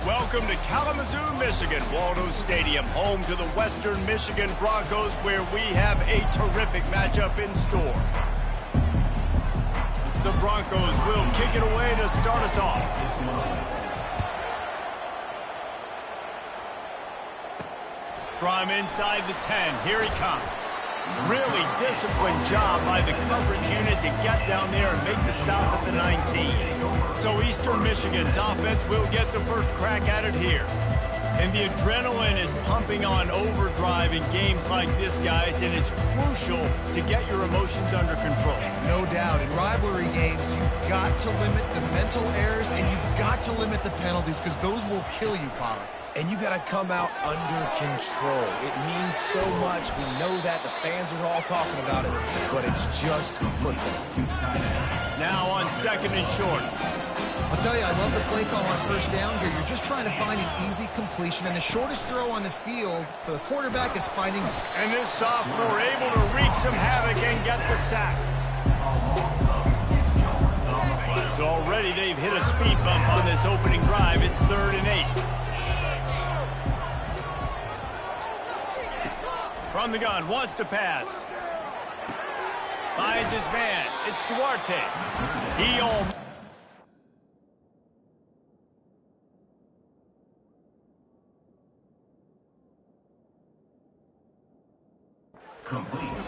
Welcome to Kalamazoo, Michigan, Waldo Stadium, home to the Western Michigan Broncos, where we have a terrific matchup in store. The Broncos will kick it away to start us off. From inside the 10, here he comes. Really disciplined job by the coverage unit to get down there and make the stop at the 19. So Eastern Michigan's offense will get the first crack at it here. And the adrenaline is pumping on overdrive in games like this, guys, and it's crucial to get your emotions under control. No doubt. In rivalry games, you've got to limit the mental errors and you've got to limit the penalties because those will kill you, Pollard. And you got to come out under control. It means so much. We know that. The fans are all talking about it, but it's just football. Now on second and short. I'll tell you, I love the play call on first down here. You're just trying to find an easy completion, and the shortest throw on the field for the quarterback is finding... And this sophomore able to wreak some havoc and get the sack. So already they've hit a speed bump on this opening drive. It's 3rd and 8. From the gun, wants to pass. Finds his man. It's Duarte. He almost...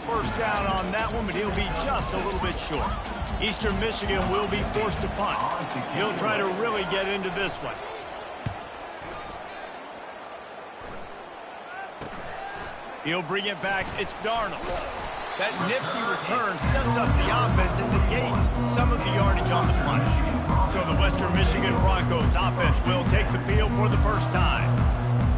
First down on that one, but he'll be just a little bit short. Eastern Michigan will be forced to punt. He'll try to really get into this one. He'll bring it back. It's Darnold. That nifty return sets up the offense and negates some of the yardage on the punt. So the Western Michigan Broncos offense will take the field for the first time.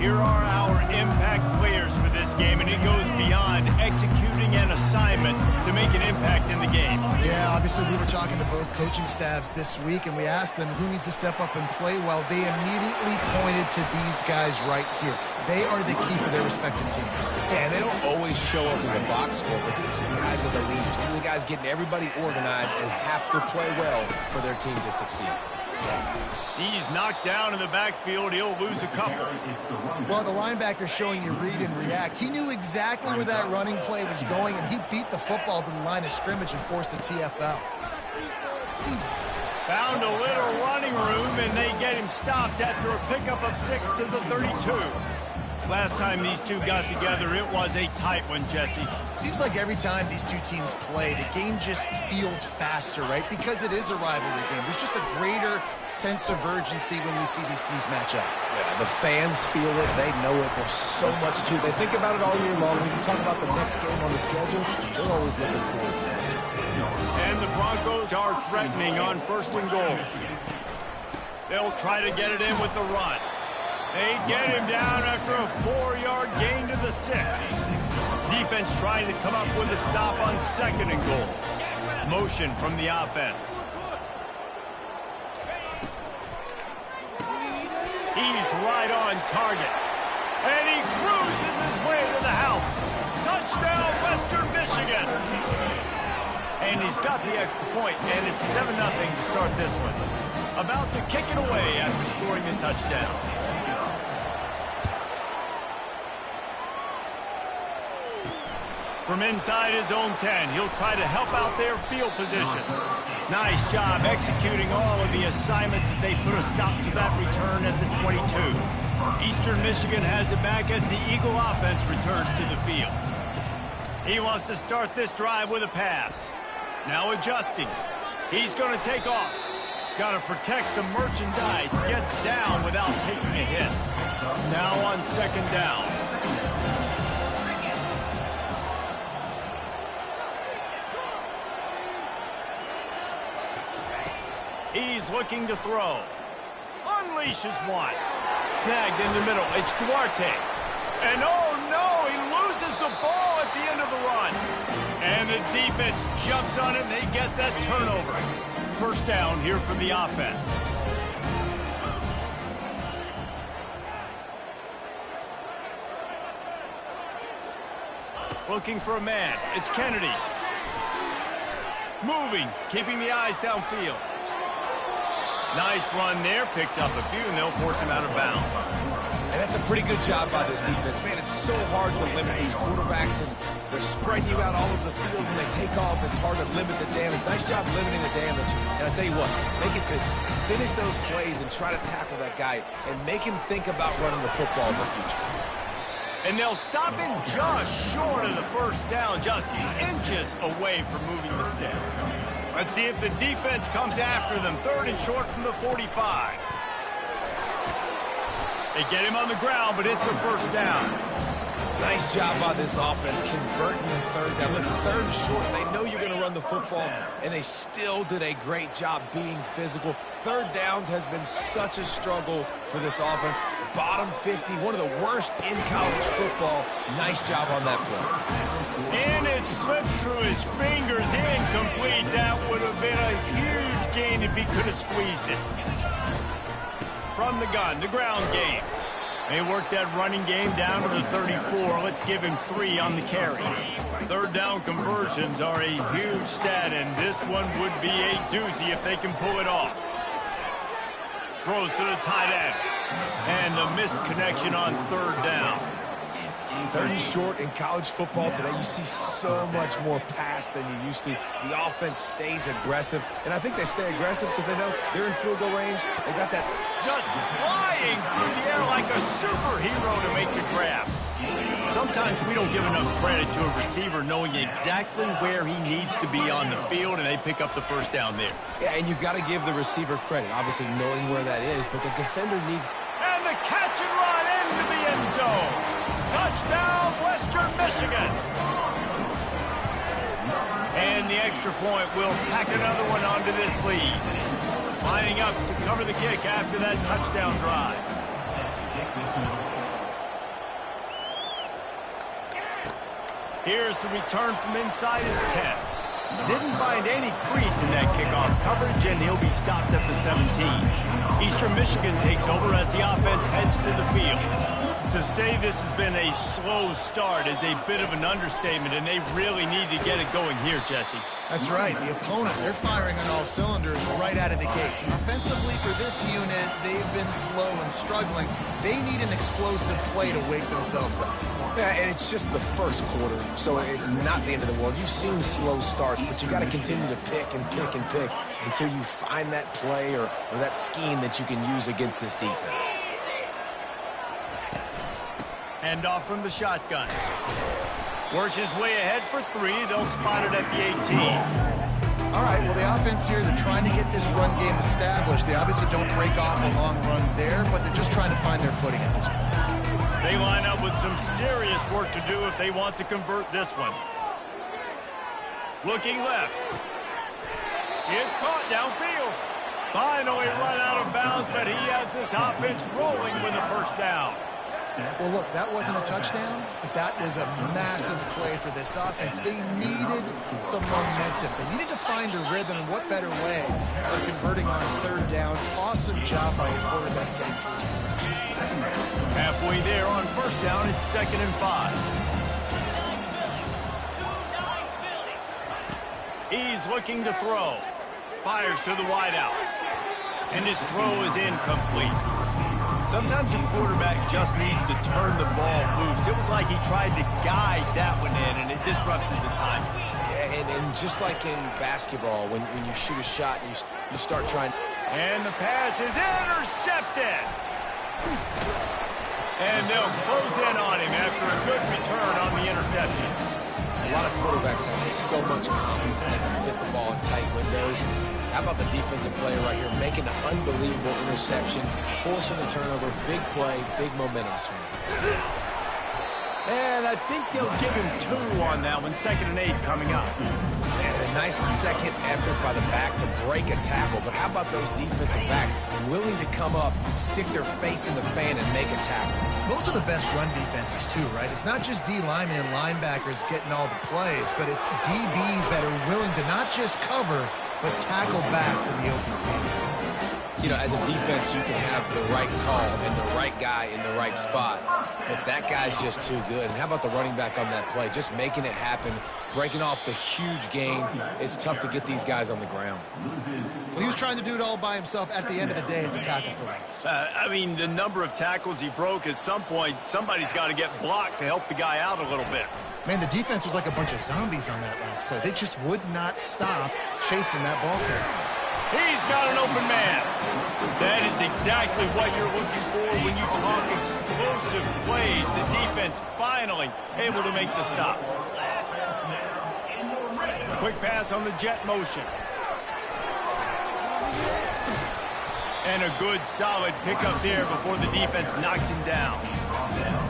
Here are our impact players for this game, and it goes beyond executing an assignment to make an impact in the game. Yeah, obviously we were talking to both coaching staffs this week, and we asked them who needs to step up and play well. They immediately pointed to these guys right here. They are the key for their respective teams. Yeah, and they don't always show up in the box score, but these are the guys that are the leaders. These are the guys getting everybody organized and have to play well for their team to succeed. He's knocked down in the backfield. He'll lose a couple. Well, the linebacker's showing you read and react. He knew exactly where that running play was going, and he beat the football to the line of scrimmage and forced the TFL. Found a little running room, and they get him stopped after a pickup of 6 to the 32. Last time these two got together, it was a tight one, Jesse. Seems like every time these two teams play, the game just feels faster, right? Because it is a rivalry game. There's just a greater sense of urgency when we see these teams match up. Yeah, the fans feel it. They know it. There's so much to it. They think about it all year long. We can talk about the next game on the schedule. They're always looking forward to this. And the Broncos are threatening on 1st and goal. They'll try to get it in with the run. They get him down after a 4-yard gain to the 6. Defense trying to come up with a stop on 2nd and goal. Motion from the offense. He's right on target. And he cruises his way to the house. Touchdown, Western Michigan. And he's got the extra point, and it's 7-0 to start this one. About to kick it away after scoring the touchdown. From inside his own 10, he'll try to help out their field position. Nice job executing all of the assignments as they put a stop to that return at the 22. Eastern Michigan has it back as the Eagle offense returns to the field. He wants to start this drive with a pass. Now adjusting. He's going to take off. Got to protect the merchandise. Gets down without taking a hit. Now on 2nd down. He's looking to throw. Unleashes one. Snagged in the middle. It's Duarte. And oh no, he loses the ball at the end of the run. And the defense jumps on it and they get that turnover. First down here for the offense. Looking for a man. It's Kennedy. Moving, keeping the eyes downfield. Nice run there. Picks up a few, and they'll force him out of bounds. And that's a pretty good job by this defense. Man, it's so hard to limit these quarterbacks, and they're spreading you out all over the field. When they take off, it's hard to limit the damage. Nice job limiting the damage. And I'll tell you what, make it physical. Finish those plays and try to tackle that guy and make him think about running the football in the future. And they'll stop him just short of the first down, just inches away from moving the sticks. Let's see if the defense comes after them. 3rd and short from the 45. They get him on the ground, but it's a first down. Nice job by this offense converting the 3rd down. Listen, 3rd and short, they know you're going to run the football, and they still did a great job being physical. 3rd downs has been such a struggle for this offense. Bottom 50, one of the worst in college football. Nice job on that play. And it slips through his fingers, incomplete. That would have been a huge gain if he could have squeezed it. From the gun, the ground game. They work that running game down to the 34. Let's give him 3 on the carry. 3rd down conversions are a huge stat, and this one would be a doozy if they can pull it off. Throws to the tight end. And the missed connection on 3rd down. 3rd and short in college football today, you see so much more pass than you used to. The offense stays aggressive, and I think they stay aggressive because they know they're in field goal range. They got that just flying through the air like a superhero to make the grab. Sometimes we don't give enough credit to a receiver knowing exactly where he needs to be on the field, and they pick up the first down there. Yeah, and you got to give the receiver credit, obviously knowing where that is, but the defender needs... And the catch and run into the end zone. Touchdown, Western Michigan. And the extra point will tack another one onto this lead. Lining up to cover the kick after that touchdown drive. Here's the return from inside his 10. Didn't find any crease in that kickoff coverage, and he'll be stopped at the 17. Eastern Michigan takes over as the offense heads to the field. To say this has been a slow start is a bit of an understatement, and they really need to get it going here, Jesse. That's right. The opponent, they're firing on all cylinders right out of the gate. Offensively, for this unit, they've been slow and struggling. They need an explosive play to wake themselves up. Yeah, and it's just the first quarter, so it's not the end of the world. You've seen slow starts, but you got to continue to pick and pick and pick until you find that play or that scheme that you can use against this defense. Hand off from the shotgun. Works his way ahead for 3. They'll spot it at the 18. All right, well, the offense here, they're trying to get this run game established. They obviously don't break off a long run there, but they're just trying to find their footing at this point. They line up with some serious work to do if they want to convert this one. Looking left. It's caught downfield. Finally run out of bounds, but he has this offense rolling with a first down. Well, look, that wasn't a touchdown, but that was a massive play for this offense. They needed some momentum. They needed to find a rhythm, and what better way than converting on 3rd down. Awesome job by the quarterback getting through. Halfway there on first down, it's 2nd and 5. He's looking to throw. Fires to the wideout. And his throw is incomplete. Sometimes a quarterback just needs to turn the ball loose. It was like he tried to guide that one in, and it disrupted the timing. Yeah, and just like in basketball, when you shoot a shot, you start trying... And the pass is intercepted. And they'll close in on him after a good return on the interception. A lot of quarterbacks have so much confidence in they can fit the ball in tight windows. How about the defensive player right here making an unbelievable interception, forcing the turnover, big play, big momentum swing. And I think they'll give him 2 on that one. 2nd and 8 coming up. And a nice second effort by the back to break a tackle. But how about those defensive backs willing to come up, stick their face in the fan, and make a tackle? Those are the best run defenses, too, right? It's not just D linemen and linebackers getting all the plays, but it's DBs that are willing to not just cover, but tackle backs in the open field. You know, as a defense, you can have the right call and the right guy in the right spot, but that guy's just too good. And how about the running back on that play? Just making it happen, breaking off the huge gain. It's tough to get these guys on the ground. Well, he was trying to do it all by himself. At the end of the day, it's a tackle for loss. I mean, the number of tackles he broke, at some point, somebody's got to get blocked to help the guy out a little bit. Man, the defense was like a bunch of zombies on that last play. They just would not stop chasing that ball carrier. He's got an open man. That is exactly what you're looking for when you talk explosive plays. The defense finally able to make the stop. Quick pass on the jet motion. And a good, solid pickup there before the defense knocks him down.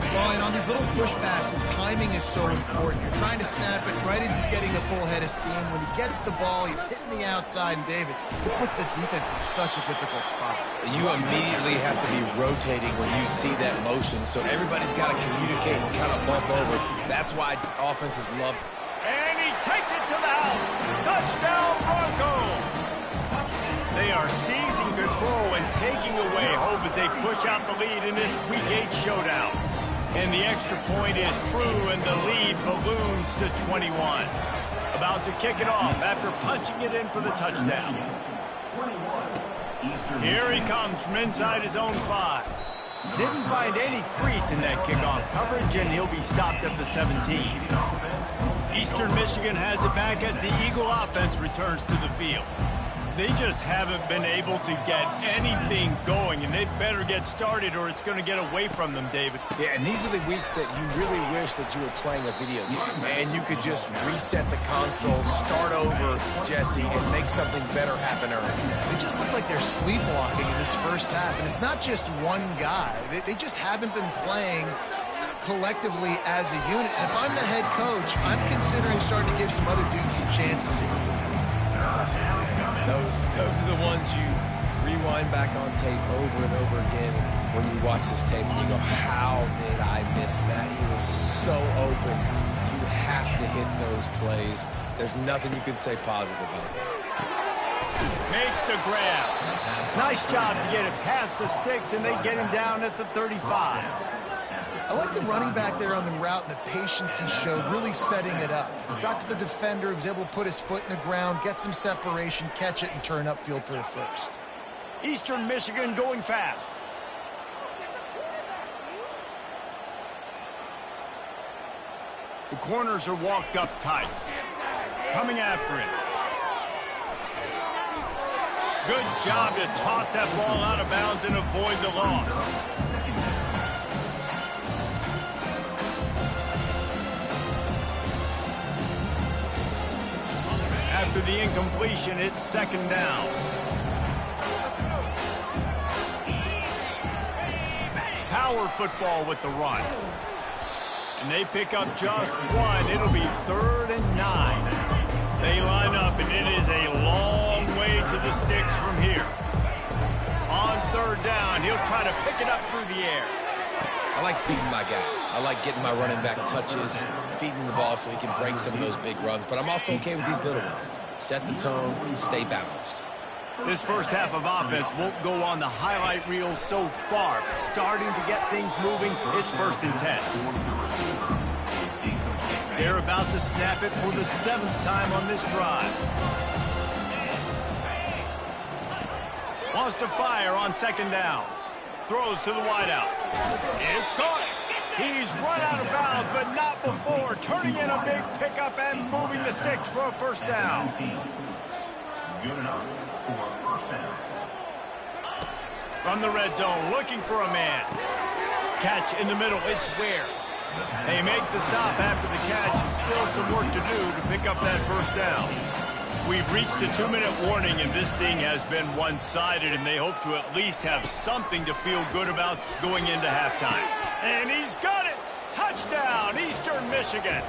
Well, and on these little push passes, timing is so important. You're trying to snap it right as he's getting a full head of steam. When he gets the ball, he's hitting the outside, and David, it puts the defense in such a difficult spot. You immediately have to be rotating when you see that motion, so everybody's got to communicate and kind of bump over. That's why offenses love it. And he takes it to the house. Touchdown, Broncos! They are seizing control and taking away hope as they push out the lead in this Week 8 showdown. And the extra point is true, and the lead balloons to 21. About to kick it off after punching it in for the touchdown. Here he comes from inside his own 5. Didn't find any crease in that kickoff coverage, and he'll be stopped at the 17. Eastern Michigan has it back as the Eagle offense returns to the field. They just haven't been able to get anything going, and they better get started or it's going to get away from them, David. Yeah, and these are the weeks that you really wish that you were playing a video game, and you could just reset the console, start over, Jesse, and make something better happen early. They just look like they're sleepwalking in this first half, and it's not just one guy. They just haven't been playing collectively as a unit. And if I'm the head coach, I'm considering starting to give some other dudes some chances here. Those are the ones you rewind back on tape over and over again when you watch this tape and you go, how did I miss that? He was so open. You have to hit those plays. There's nothing you can say positive about that. Makes the grab. Nice job to get it past the sticks, and they get him down at the 35. I like the running back there on the route and the patience he showed, really setting it up. He got to the defender, he was able to put his foot in the ground, get some separation, catch it, and turn upfield for the first. Eastern Michigan going fast. The corners are walked up tight. Coming after it. Good job to toss that ball out of bounds and avoid the loss. After the incompletion, it's second down. Power football with the run. And they pick up just one. It'll be 3rd and 9. They line up, and it is a long way to the sticks from here. On 3rd down, he'll try to pick it up through the air. I like feeding my guy. I like getting my running back touches, feeding the ball so he can break some of those big runs. But I'm also okay with these little ones. Set the tone, stay balanced. This first half of offense won't go on the highlight reel so far. But starting to get things moving, it's 1st and 10. They're about to snap it for the 7th time on this drive. Wants to fire on 2nd down. Throws to the wideout. It's caught. He's run out of bounds, but not before. Turning in a big pickup and moving the sticks for a 1st down. Good enough for a 1st down. From the red zone, looking for a man. Catch in the middle. It's Ware. They make the stop after the catch, and still some work to do to pick up that 1st down. We've reached the 2-minute warning, and this thing has been one-sided, and they hope to at least have something to feel good about going into halftime. And he's got it! Touchdown, Eastern Michigan!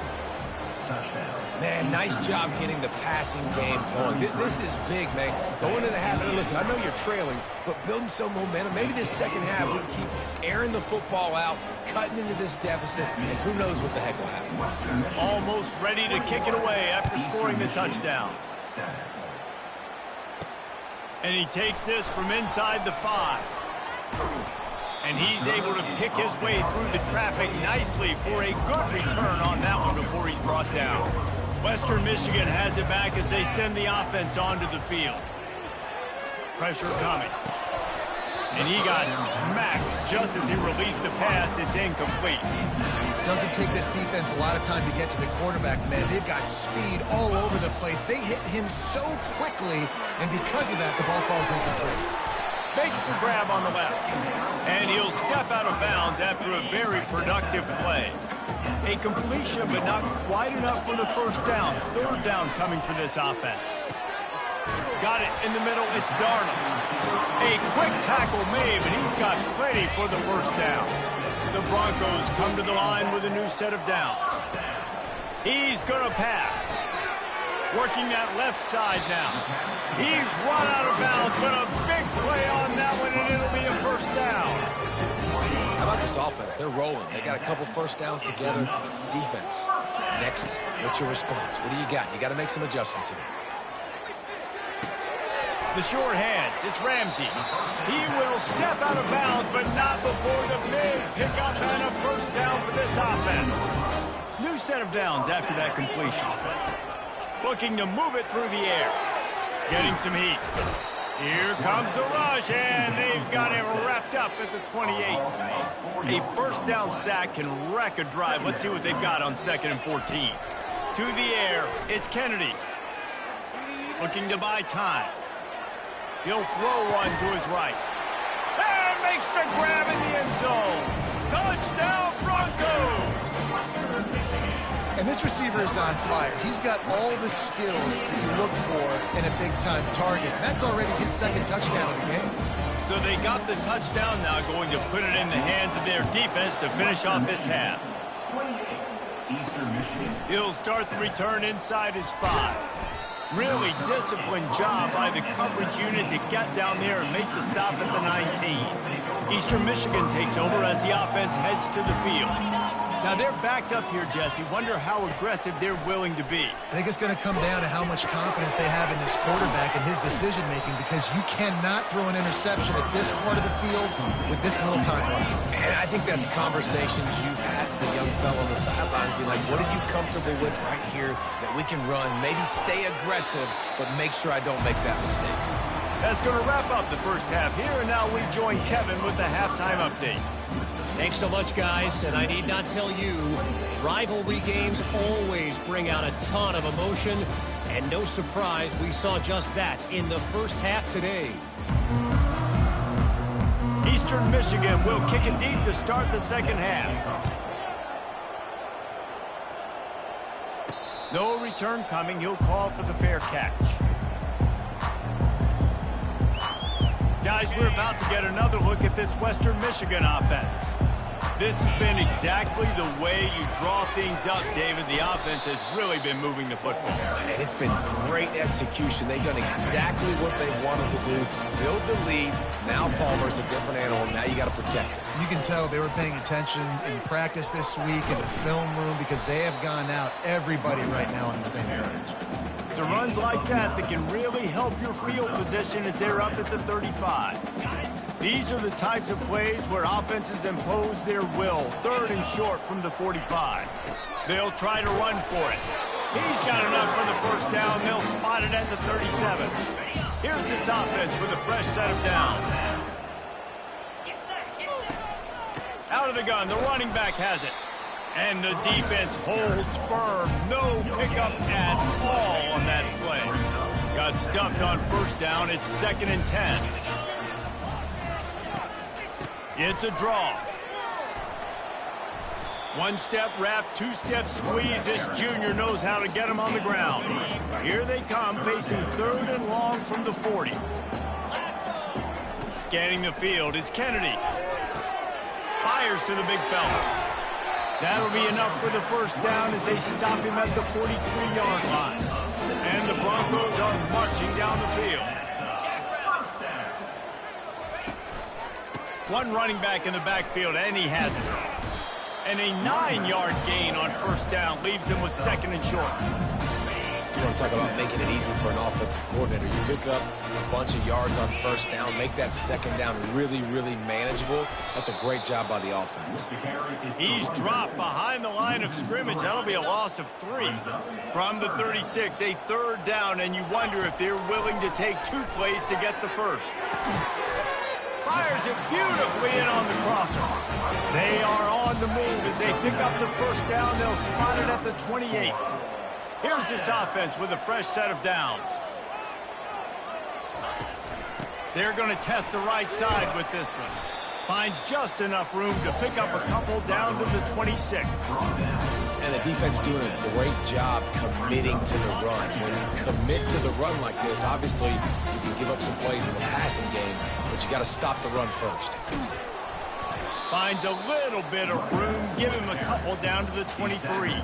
Man, nice job getting the passing game going. This is big, man. Going into the half, and listen, I know you're trailing, but building some momentum. Maybe this second half we keep airing the football out, cutting into this deficit, and who knows what the heck will happen. Almost ready to kick it away after scoring the touchdown. And he takes this from inside the 5. And he's able to pick his way through the traffic nicely for a good return on that one before he's brought down. Western Michigan has it back as they send the offense onto the field. Pressure coming. And he got smacked just as he released the pass. It's incomplete. Doesn't take this defense a lot of time to get to the quarterback, man. They've got speed all over the place. They hit him so quickly, and because of that, the ball falls incomplete. Makes the grab on the left. And he'll step out of bounds after a very productive play. A completion, but not quite enough for the first down. Third down coming for this offense. Got it in the middle. It's Darnold. A quick tackle made, but he's got plenty for the first down. The Broncos come to the line with a new set of downs. He's going to pass. Working that left side now. He's run out of bounds, but a big play on that one, and it'll be a first down. How about this offense? They're rolling. They got a couple first downs together. Defense. Next, what's your response? What do you got? You got to make some adjustments here. The short hands, it's Ramsey. He will step out of bounds, but not before the big pickup and a first down for this offense. New set of downs after that completion. Looking to move it through the air. Getting some heat. Here comes the rush, and they've got it wrapped up at the 28. A first down sack can wreck a drive. Let's see what they've got on 2nd and 14. To the air, it's Kennedy. Looking to buy time. He'll throw one to his right. And makes the grab in the end zone. Touchdown, Broncos! And this receiver is on fire. He's got all the skills that you look for in a big-time target. That's already his 2nd touchdown of the game. So they got the touchdown now, going to put it in the hands of their defense to finish off this half. He'll start the return inside his 5. Really disciplined job by the coverage unit to get down there and make the stop at the 19. Eastern Michigan takes over as the offense heads to the field. Now they're backed up here, Jesse. Wonder how aggressive they're willing to be. I think it's going to come down to how much confidence they have in this quarterback and his decision-making, because you cannot throw an interception at this part of the field with this little time left. And I think that's conversations you've had with the young fellow on the sideline. Be like, what are you comfortable with right here that we can run? Maybe stay aggressive, but make sure I don't make that mistake. That's going to wrap up the first half here, and now we join Kevin with the halftime update. Thanks so much, guys, and I need not tell you, rivalry games always bring out a ton of emotion, and no surprise, we saw just that in the first half today. Eastern Michigan will kick it deep to start the second half. No return coming. He'll call for the fair catch. Guys, we're about to get another look at this Western Michigan offense. This has been exactly the way you draw things up, David. The offense has really been moving the football. And it's been great execution. They've done exactly what they wanted to do. Build the lead. Now Palmer's a different animal. Now you got to protect it. You can tell they were paying attention in practice this week in the film room, because they have gone out everybody right now on the same page. It's the runs like that that can really help your field position as they're up at the 35. These are the types of plays where offenses impose their will. 3rd and short from the 45. They'll try to run for it. He's got enough for the first down. They'll spot it at the 37. Here's this offense with a fresh set of downs. Out of the gun, the running back has it. And the defense holds firm. No pickup at all on that play. Got stuffed on first down. It's 2nd and 10. It's a draw. 1-step wrap, 2-step squeeze. This junior knows how to get him on the ground. Here they come, facing 3rd and long from the 40. Scanning the field, it's Kennedy. Fires to the big fella. That'll be enough for the first down as they stop him at the 43-yard line. And the Broncos are marching down the field. One running back in the backfield, and he has it. And a 9-yard gain on first down leaves him with 2nd and short. You want to talk about making it easy for an offensive coordinator. You pick up a bunch of yards on first down, make that second down really, really manageable. That's a great job by the offense. He's dropped behind the line of scrimmage. That'll be a loss of 3. From the 36, a third down, and you wonder if they're willing to take 2 plays to get the first. Fires it beautifully in on the crosser. They are on the move as they pick up the first down. They'll spot it at the 28. Here's this offense with a fresh set of downs. They're going to test the right side with this one. Finds just enough room to pick up a couple down to the 26. And the defense doing a great job committing to the run. When you commit to the run like this, obviously you can give up some plays in the passing game, but you got to stop the run first. Finds a little bit of room. Give him a couple down to the 23.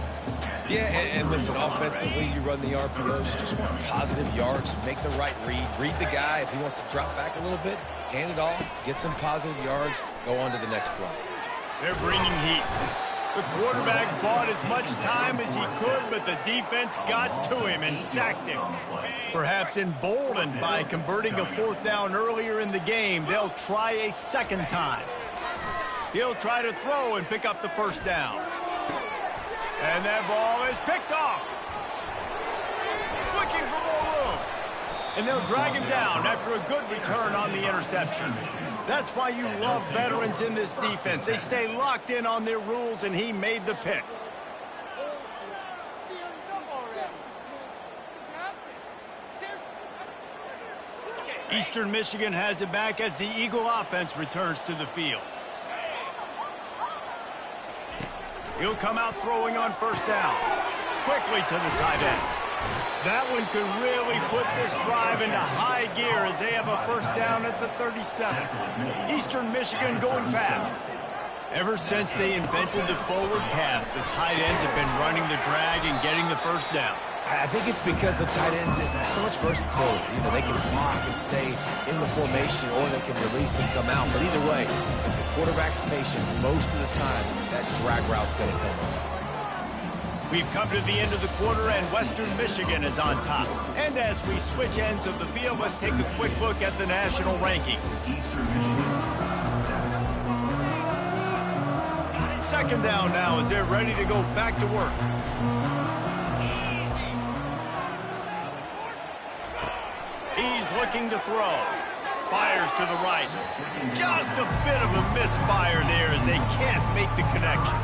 Yeah, and listen, offensively, you run the RPOs. You just want positive yards. Make the right read. Read the guy. If he wants to drop back a little bit, hand it off. Get some positive yards. Go on to the next play. They're bringing heat. The quarterback bought as much time as he could, but the defense got to him and sacked him. Perhaps emboldened by converting a fourth down earlier in the game, they'll try a second time. He'll try to throw and pick up the first down. And that ball is picked off. Looking for more room. And they'll drag him down after a good return on the interception. That's why you love veterans in this defense. They stay locked in on their rules, and he made the pick. Eastern Michigan has it back as the Eagle offense returns to the field. He'll come out throwing on first down. Quickly to the tight end. That one could really put this drive into high gear as they have a first down at the 37. Eastern Michigan going fast. Ever since they invented the forward pass, the tight ends have been running the drag and getting the first down. I think it's because the tight ends is so much versatility. You know, they can block and stay in the formation, or they can release and come out. But either way, if the quarterback's patient, most of the time, that drag route's going to come up. We've come to the end of the quarter, and Western Michigan is on top. And as we switch ends of the field, let's take a quick look at the national rankings. Second down now as they're ready to go back to work. He's looking to throw. Fires to the right. Just a bit of a misfire there as they can't make the connection.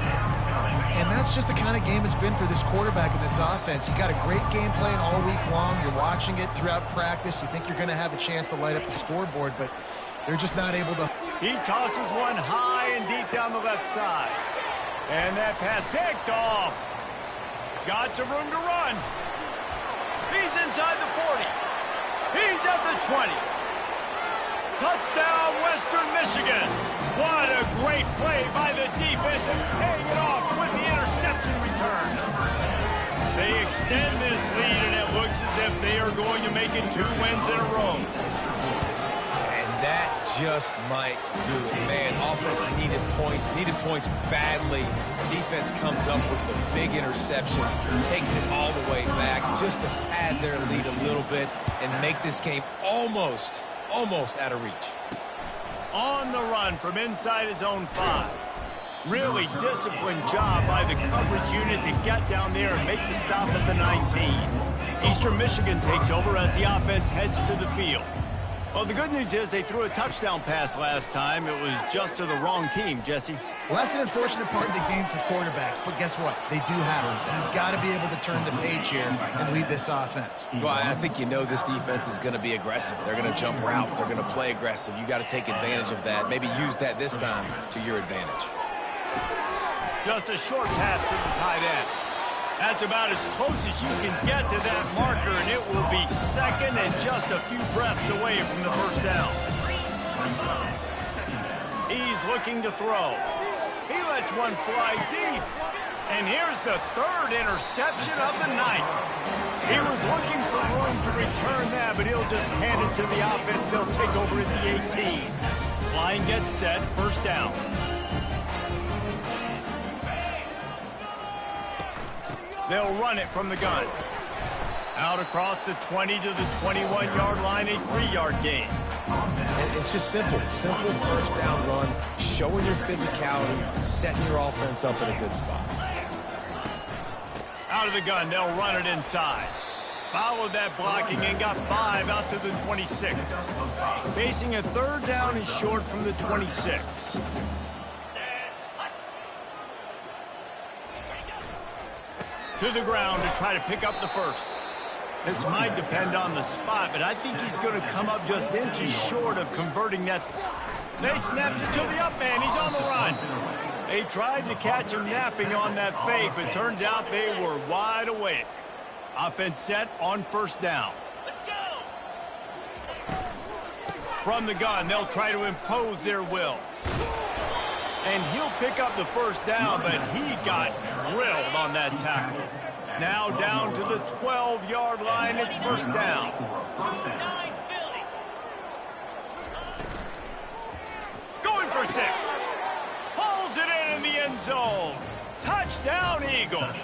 And that's just the kind of game it's been for this quarterback in this offense. You got a great game plan all week long. You're watching it throughout practice. You think you're going to have a chance to light up the scoreboard, but they're just not able to. He tosses one high and deep down the left side. And that pass picked off. Got some room to run. He's inside the 40. He's at the 20. Touchdown, Western Michigan. What a great play by the defense and paying it off with the interception return. They extend this lead, and it looks as if they are going to make it 2 wins in a row. And that just might do it. Man, offense needed points badly. Defense comes up with the big interception, takes it all the way back just to pad their lead a little bit and make this game almost out of reach. On the run from inside his own 5. Really disciplined job by the coverage unit to get down there and make the stop at the 19. Eastern Michigan takes over as the offense heads to the field. Well, the good news is they threw a touchdown pass last time. It was just to the wrong team, Jesse. Well, that's an unfortunate part of the game for quarterbacks, but guess what? They do have it, so you've got to be able to turn the page here and lead this offense. Well, I think you know this defense is going to be aggressive. They're going to jump routes. They're going to play aggressive. You got to take advantage of that. Maybe use that this time to your advantage. Just a short pass to the tight end. That's about as close as you can get to that marker, and it will be second and just a few breaths away from the first down. He's looking to throw. He lets one fly deep. And here's the third interception of the night. He was looking for room to return that, but he'll just hand it to the offense. They'll take over at the 18. Line gets set, first down. They'll run it from the gun. Out across the 20 to the 21-yard line, a 3-yard gain. And it's just simple first down run, showing your physicality, setting your offense up in a good spot. Out of the gun, they'll run it inside. Followed that blocking and got 5 out to the 26. Facing a 3rd down and short from the 26. To the ground to try to pick up the first. This might depend on the spot, but I think he's going to come up just inches short of converting that. They snapped it to the up man. He's on the run. They tried to catch him napping on that fake, but turns out they were wide awake. Offense set on 1st down. Let's go. From the gun, they'll try to impose their will. And he'll pick up the 1st down, but he got drilled on that tackle. Now down to the 12-yard line, it's 1st down. Going for 6. Hauls it in the end zone. Touchdown, Eagles.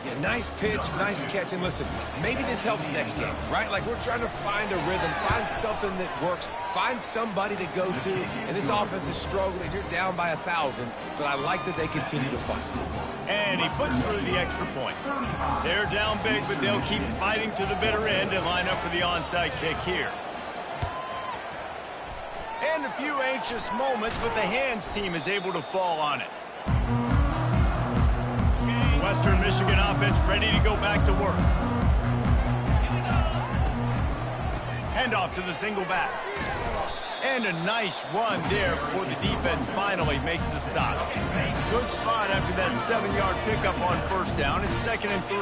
Yeah, nice pitch, nice catch. And listen, maybe this helps next game, right? Like we're trying to find a rhythm, find something that works, find somebody to go to. And this offense is struggling. You're down by 1,000, but I like that they continue to fight. And he puts through the extra point. They're down big, but they'll keep fighting to the bitter end and line up for the onside kick here. And a few anxious moments, but the hands team is able to fall on it. Western Michigan offense ready to go back to work. Handoff to the single back. And a nice run there before the defense finally makes the stop. Good spot after that 7-yard pickup on 1st down. It's 2nd and 3.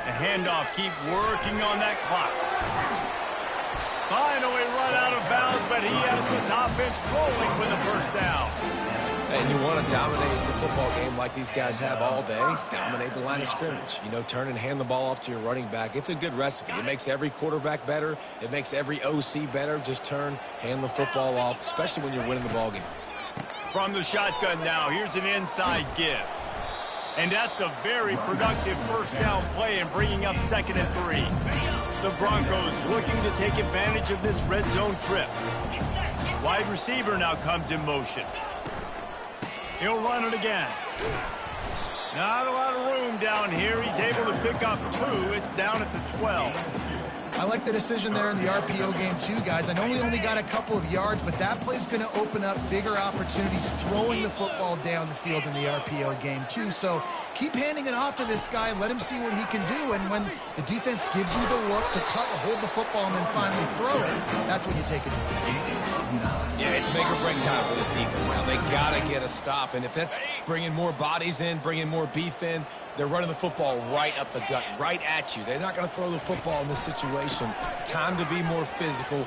The handoff, keep working on that clock. Finally run out of bounds, but he has this offense rolling with the 1st down. And you want to dominate the football game like these guys have all day. Dominate the line of scrimmage. You know, turn and hand the ball off to your running back. It's a good recipe. It makes every quarterback better. It makes every OC better. Just turn, hand the football off, especially when you're winning the ball game. From the shotgun now, here's an inside give. And that's a very productive 1st down play and bringing up 2nd and 3. The Broncos looking to take advantage of this red zone trip. Wide receiver now comes in motion. He'll run it again. Not a lot of room down here. He's able to pick up 2. It's down at the 12. I like the decision there in the RPO game too, guys. I know we only got a couple of yards, but that play's going to open up bigger opportunities throwing the football down the field in the RPO game too. So keep handing it off to this guy. Let him see what he can do. And when the defense gives you the look to hold the football and then finally throw it, that's when you take it. Yeah, it's make or break time for this defense now. They got to get a stop. And if that's bringing more bodies in, bringing more beef in, they're running the football right up the gut, right at you. They're not going to throw the football in this situation. Time to be more physical.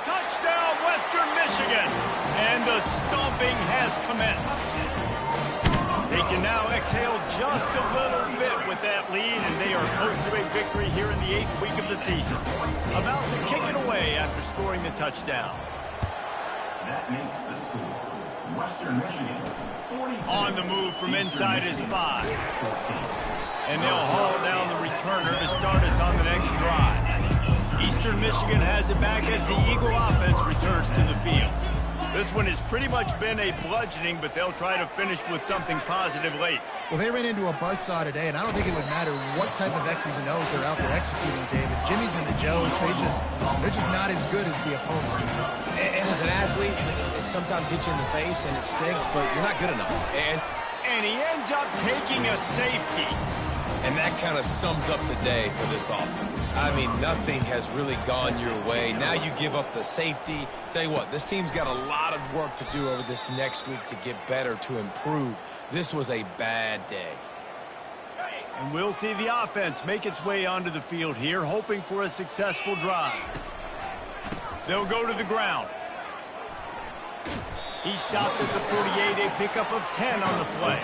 Touchdown, Western Michigan! And the stomping has commenced. They can now exhale just a little bit with that lead, and they are close to a victory here in the 8th week of the season. About to kick it away after scoring the touchdown. That makes the score. Western Michigan, 42. On the move from inside is 5. And they'll haul down the returner to start us on the next drive. Eastern Michigan has it back as the Eagle offense returns to the field. This one has pretty much been a bludgeoning, but they'll try to finish with something positive late. Well, they ran into a buzzsaw today, and I don't think it would matter what type of X's and O's they're out there executing, David. Jimmy's and the Joes, they're just not as good as the opponent. And as an athlete, it sometimes hits you in the face and it stinks, but you're not good enough. And he ends up taking a safety. And that kind of sums up the day for this offense. I mean, nothing has really gone your way. Now you give up the safety. Tell you what, this team's got a lot of work to do over this next week to get better, to improve. This was a bad day. And we'll see the offense make its way onto the field here, hoping for a successful drive. They'll go to the ground. He stopped at the 48, a pickup of 10 on the play.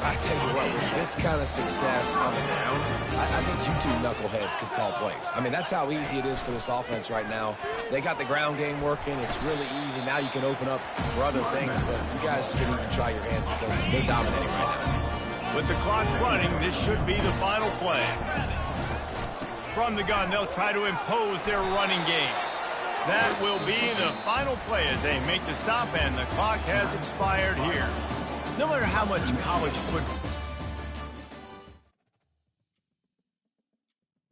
I tell you what, with this kind of success on the ground, I think you two knuckleheads can call plays. I mean, that's how easy it is for this offense right now. They got the ground game working. It's really easy. Now you can open up for other things, but you guys can even try your hand because they're dominating right now. With the clock running, this should be the final play. From the gun, they'll try to impose their running game. That will be the final play as they make the stop, and the clock has expired here. No matter how much college football